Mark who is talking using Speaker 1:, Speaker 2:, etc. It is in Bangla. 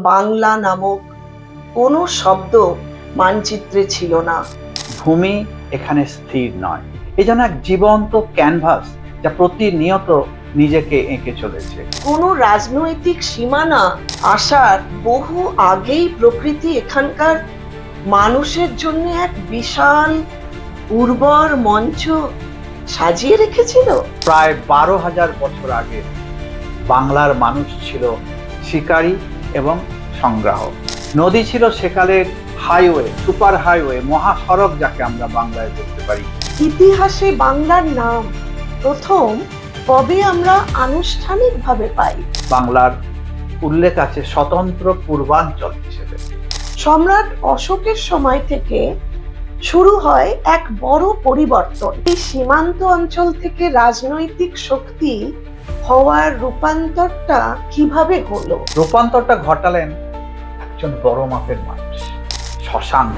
Speaker 1: বাংলা নামক কোনো শব্দ মানচিত্রে ছিল না।
Speaker 2: ভূমি এখানে স্থির নয়, এই যেন এক জীবন্ত ক্যানভাস যা প্রতিনিয়ত নিজেকে এঁকে চলেছে।
Speaker 1: কোনো রাজনৈতিক সীমানা আসার বহু আগেই প্রকৃতি এখানকার মানুষের জন্য এক বিশাল উর্বর মঞ্চ সাজিয়ে রেখেছিল।
Speaker 2: প্রায় 12,000 বছর আগে বাংলার মানুষ ছিল শিকারী এবং সংগ্রাহক। নদী ছিল সেকালের হাইওয়ে, সুপার হাইওয়ে, মহাসড়ক যাকে আমরা বাংলায় বলতে পারি।
Speaker 1: ইতিহাসে বাংলার নাম প্রথম কবে আমরা আনুষ্ঠানিকভাবে পাই?
Speaker 2: বাংলার উল্লেখ আছে স্বতন্ত্র পূর্বাঞ্চল হিসেবে।
Speaker 1: সম্রাট অশোকের সময় থেকে শুরু হয় এক বড় পরিবর্তন। এই সীমান্ত অঞ্চল থেকে রাজনৈতিক শক্তি হওয়ার রূপান্তরটা কিভাবে হলো?
Speaker 2: রূপান্তরটা ঘটালেন একজন বড় মাপের মানুষ, শশাঙ্ক।